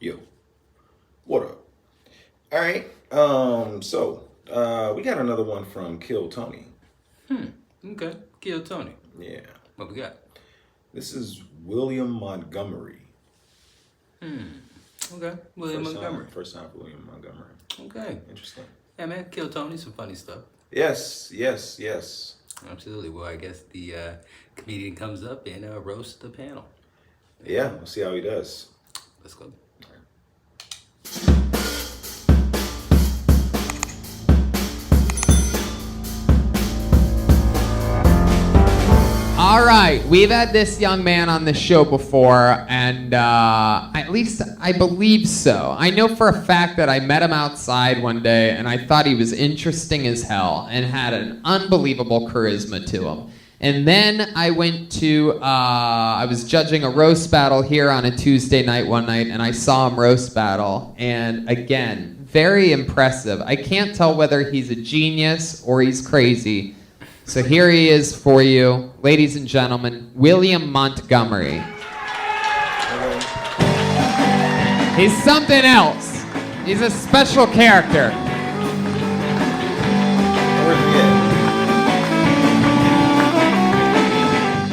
Yo, what up? All right. We got another one from Kill Tony. Okay. Kill Tony. Yeah. What we got? This is William Montgomery. Okay. William Montgomery. First time for William Montgomery. Okay. Interesting. Yeah, man. Kill Tony. Some funny stuff. Yes. Absolutely. Well, I guess the comedian comes up and roasts the panel. Yeah, we'll see how he does. Let's go. All right, we've had this young man on the show before, and at least I believe so. I know for a fact that I met him outside one day, and I thought he was interesting as hell and had an unbelievable charisma to him. And then I went to, I was judging a roast battle here on a Tuesday night one night, and I saw him roast battle, and again, very impressive. I can't tell whether he's a genius or he's crazy. So here he is for you, ladies and gentlemen, William Montgomery. He's something else. He's a special character.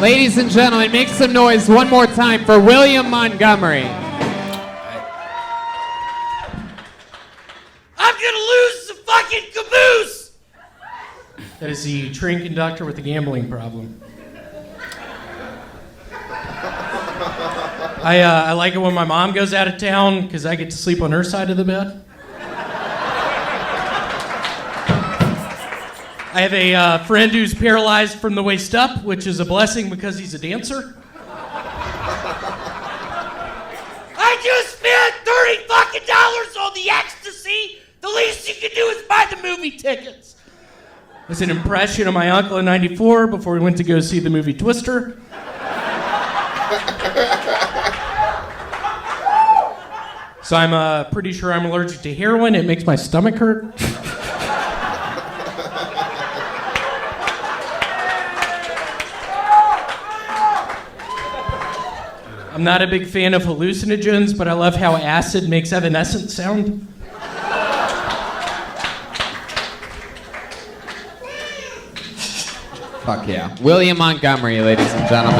Ladies and gentlemen, make some noise one more time for William Montgomery. I'm gonna lose the fucking caboose! That is the train conductor with the gambling problem. I like it when my mom goes out of town because I get to sleep on her side of the bed. I have a friend who's paralyzed from the waist up, which is a blessing because he's a dancer. I just spent $30 fucking on the ecstasy. The least you can do is buy the movie tickets. It's an impression of my uncle in '94 before we went to go see the movie Twister. So I'm pretty sure I'm allergic to heroin. It makes my stomach hurt. I'm not a big fan of hallucinogens, but I love how acid makes evanescent sound. Fuck yeah. William Montgomery, ladies and gentlemen.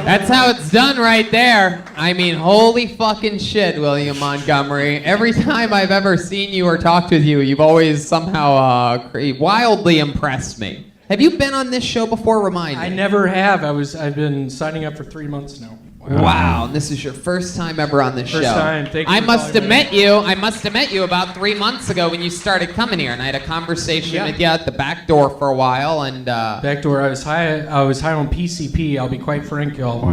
That's how it's done right there. I mean, holy fucking shit, William Montgomery. Every time I've ever seen you or talked with you, you've always somehow wildly impressed me. Have you been on this show before? Remind me. I never have. I've been signing up for 3 months now. Wow, and this is your first time ever on this show. First time. Thank you. I must have met you about 3 months ago when you started coming here, and I had a conversation with you at the back door for a while, and back door. I was high on PCP. I'll be quite frank, y'all.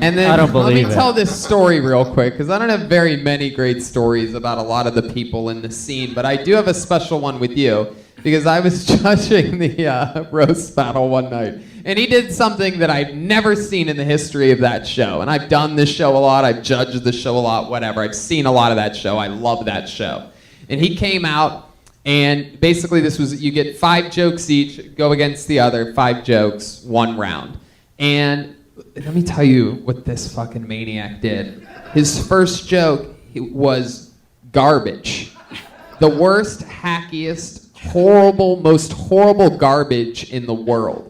And then let me tell this story real quick, because I don't have very many great stories about a lot of the people in the scene, but I do have a special one with you, because I was judging the roast battle one night. And he did something that I've never seen in the history of that show. And I've done this show a lot. I've judged the show a lot, whatever. I've seen a lot of that show. I love that show. And he came out, and basically this was, you get 5 jokes each, go against the other, 5 jokes, 1 round. And let me tell you what this fucking maniac did. His first joke was garbage. The worst, hackiest, horrible, most horrible garbage in the world.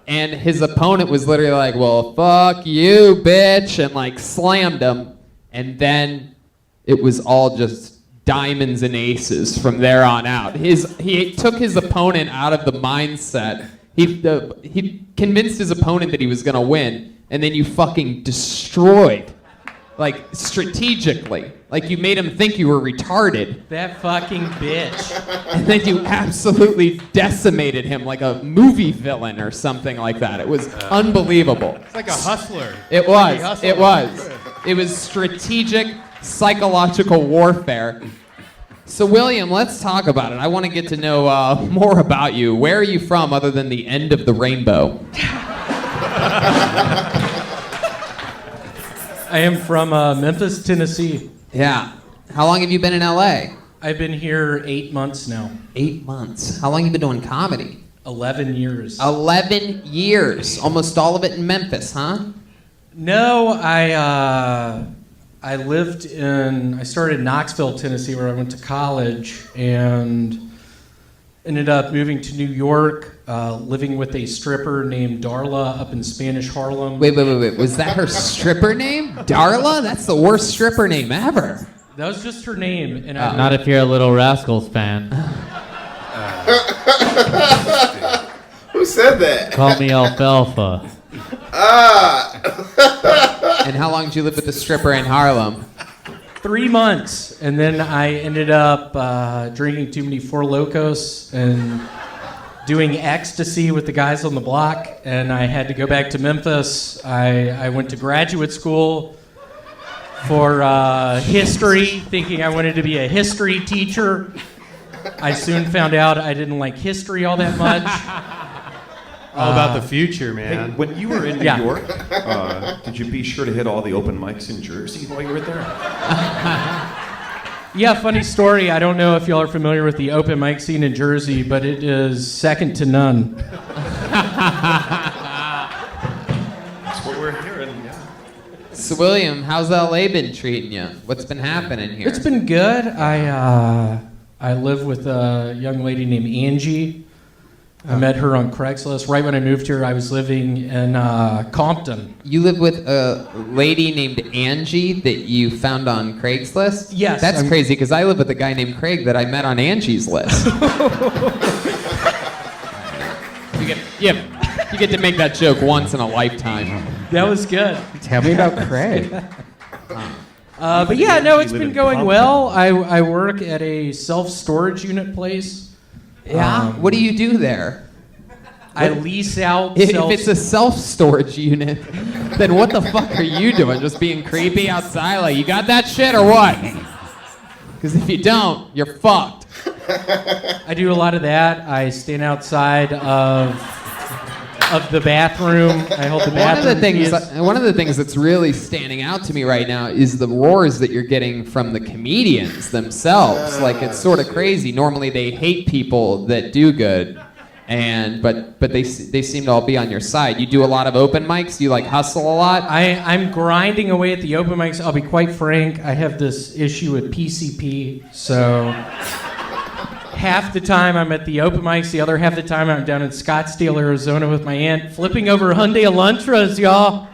And his opponent was literally like, well, fuck you, bitch, and like slammed him. And then it was all just diamonds and aces from there on out. He took his opponent out of the mindset. He convinced his opponent that he was gonna win, and then you fucking destroyed, like strategically. Like you made him think you were retarded. That fucking bitch. And then you absolutely decimated him like a movie villain or something like that. It was unbelievable. It's like a hustler. It was. It was. It was strategic, psychological warfare. So William, let's talk about it. I want to get to know more about you. Where are you from other than the end of the rainbow? I am from Memphis, Tennessee. Yeah. How long have you been in LA? I've been here 8 months now. 8 months. How long have you been doing comedy? 11 years. 11 years. Almost all of it in Memphis, huh? No, I started in Knoxville, Tennessee, where I went to college, and ended up moving to New York, living with a stripper named Darla up in Spanish Harlem. Wait. Was that her stripper name? Darla? That's the worst stripper name ever. That was just her name. And Not if you're a Little Rascals fan. Who said that? Call me Alfalfa. And how long did you live with the stripper in Harlem? 3 months, and then I ended up drinking too many Four Locos and doing ecstasy with the guys on the block, and I had to go back to Memphis. I went to graduate school for history, thinking I wanted to be a history teacher. I soon found out I didn't like history all that much. All about the future, Hey, man. when you were in New Yeah. York, did you be sure to hit all the open mics in Jersey while you were there? Yeah, funny story. I don't know if y'all are familiar with the open mic scene in Jersey, but it is second to none. That's what we're hearing. Yeah. So, William, how's LA been treating you? What's been happening here? It's been good. I live with a young lady named Angie. I met her on Craigslist. Right when I moved here, I was living in Compton. You live with a lady named Angie that you found on Craigslist? Yes. That's crazy, because I live with a guy named Craig that I met on Angie's list. you get to make that joke once in a lifetime. That was good. Tell me about Craig. But yeah, no, it's You live been in going Compton. well. I work at a self-storage unit place. Yeah? What do you do there? I lease out If it's a self-storage unit, then what the fuck are you doing? Just being creepy outside? Like, you got that shit or what? Because if you don't, you're fucked. I do a lot of that. I stand outside of the bathroom. I hold the bathroom keys. One of the things that's really standing out to me right now is the roars that you're getting from the comedians themselves. Like, it's sort of crazy. Normally they hate people that do good, but they seem to all be on your side. You do a lot of open mics. You like hustle a lot. I'm grinding away at the open mics. I'll be quite frank. I have this issue with PCP, so half the time I'm at the open mics, the other half the time I'm down in Scottsdale, Arizona with my aunt, flipping over Hyundai Elantras, y'all.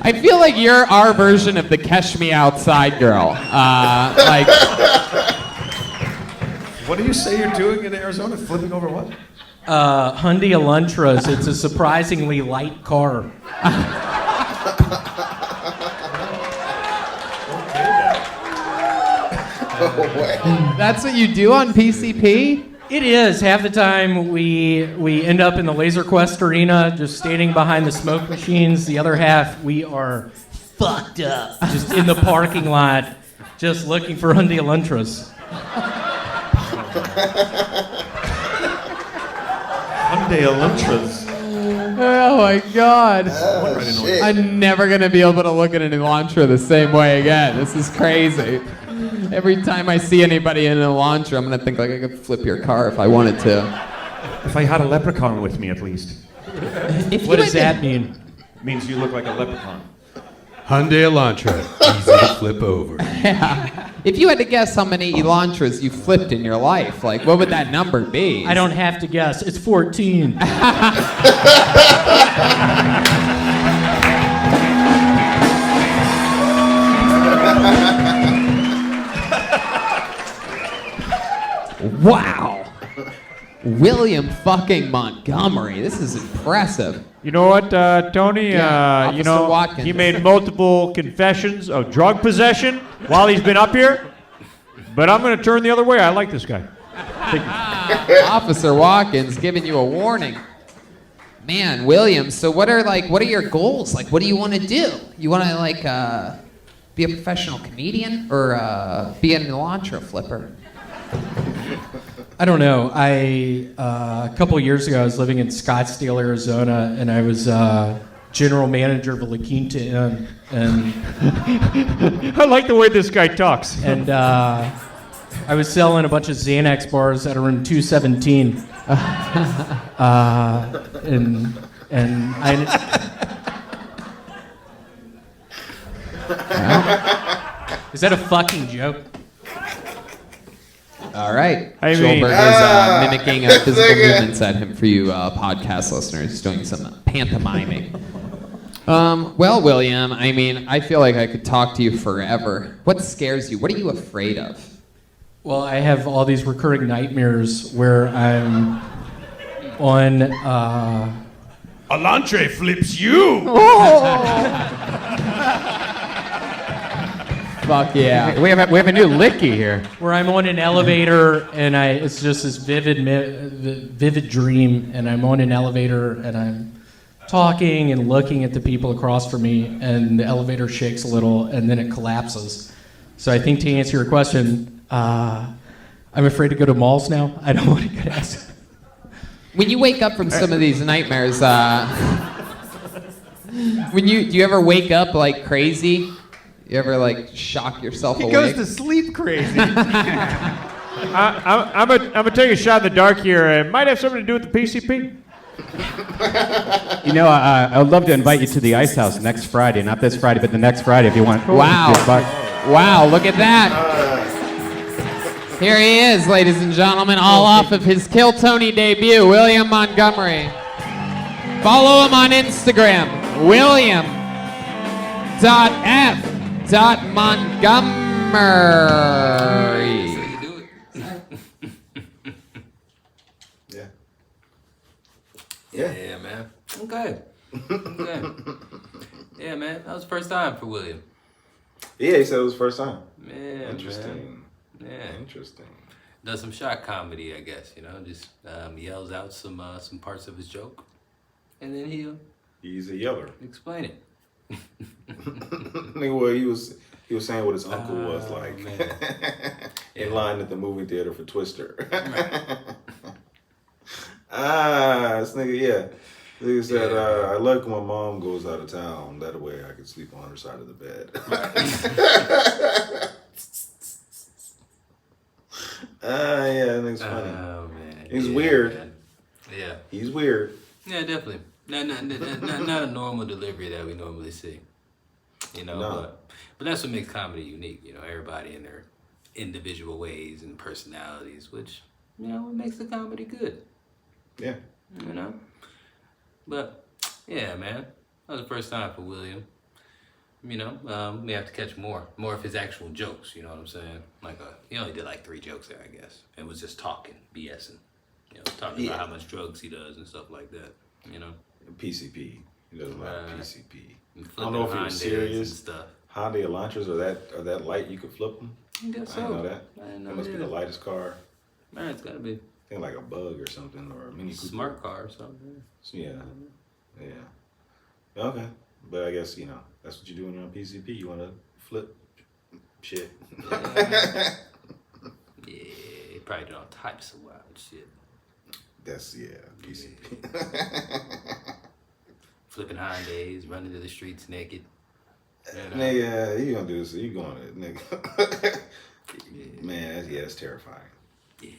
I feel like you're our version of the Catch Me Outside girl. What do you say you're doing in Arizona? Flipping over what? Hyundai Elantras. It's a surprisingly light car. That's what you do on PCP? It is. Half the time we end up in the Laser Quest arena, just standing behind the smoke machines. The other half we are fucked up, just in the parking lot, just looking for Hyundai Elantras. Hyundai Elantras. Oh my god. Shit. I'm never gonna be able to look at an Elantra the same way again. This is crazy. Every time I see anybody in an Elantra, I'm gonna think like I could flip your car if I wanted to. If I had a leprechaun with me, at least. What does that mean? It means you look like a leprechaun. Hyundai Elantra, easy to flip over. Yeah. If you had to guess how many Elantras you flipped in your life, like what would that number be? I don't have to guess. It's 14. Wow. William fucking Montgomery. This is impressive. You know what, Tony? Yeah, You Officer know, Watkins. he made multiple confessions of drug possession while he's been up here. But I'm going to turn the other way. I like this guy. Officer Watkins giving you a warning. Man, William, so what are your goals? Like, what do you want to do? You want to, be a professional comedian or be an Elantra flipper? I don't know. A couple of years ago, I was living in Scottsdale, Arizona, and I was general manager of a La Quinta Inn. And I like the way this guy talks. I was selling a bunch of Xanax bars that are in 217. And I. Is that a fucking joke? All right. I mean- Schulberg is mimicking physical movements at him for you podcast listeners, doing some pantomiming. Well, William, I mean, I feel like I could talk to you forever. What scares you? What are you afraid of? Well, I have all these recurring nightmares where I'm on. Elantre flips you. Fuck yeah. We have a new Licky here. Where I'm on an elevator and it's just this vivid dream, and I'm on an elevator and I'm talking and looking at the people across from me, and the elevator shakes a little and then it collapses. So I think to answer your question, I'm afraid to go to malls now. I don't want to go to. When you wake up from some of these nightmares, do you ever wake up like crazy? You ever like shock yourself awake? He goes to sleep crazy. I'm gonna take a shot in the dark here. It might have something to do with the PCP. You know, I would love to invite you to the Ice House next Friday. Not this Friday, but the next Friday if you want. Wow. Wow, look at that. Here he is, ladies and gentlemen, all off of his Kill Tony debut, William Montgomery. Follow him on Instagram, William.f.Montgomery. Yeah, man. Okay. Yeah, man. That was the first time for William. Yeah, he said it was first time. Yeah, Interesting. Man. Yeah. Interesting. Does some shot comedy, I guess. You know, just yells out some parts of his joke, and then he'll He's a yeller. explain it. Well, he was saying what his uncle was like man. in Yeah. line at the movie theater for Twister. This nigga, yeah. Nigga said, I like when my mom goes out of town. That way I can sleep on her side of the bed. Yeah, that nigga's funny. Oh man, He's weird. Man. Yeah, He's weird. yeah, definitely. Not a normal delivery that we normally see. You know, No. but that's what makes comedy unique. You know, everybody in their individual ways and personalities, which you know, it makes the comedy good. Yeah. You know, but yeah, man, that was the first time for William. You know, we have to catch more of his actual jokes. You know what I'm saying? Like, he only did like 3 jokes there, I guess. It was just talking, BSing. You know, talking about how much drugs he does and stuff like that. You know, PCP. He doesn't like PCP. and I don't know if he was Hondas serious. and stuff. Hyundai Elantras are that light you could flip them? I guess I so. didn't know that. I didn't know It must be the either. lightest car. Man, it's gotta be I think like a Bug or something, or a Mini Cooper. smart car or something. Yeah. Okay. But I guess, that's what you do when you're on PCP. You want to flip shit. Yeah, he probably did all types of wild shit. That's, PCP. Flipping Hondas, running to the streets naked. You know? Nigga, you gonna do this. You going to, nigga. Man, that's terrifying. Yeah.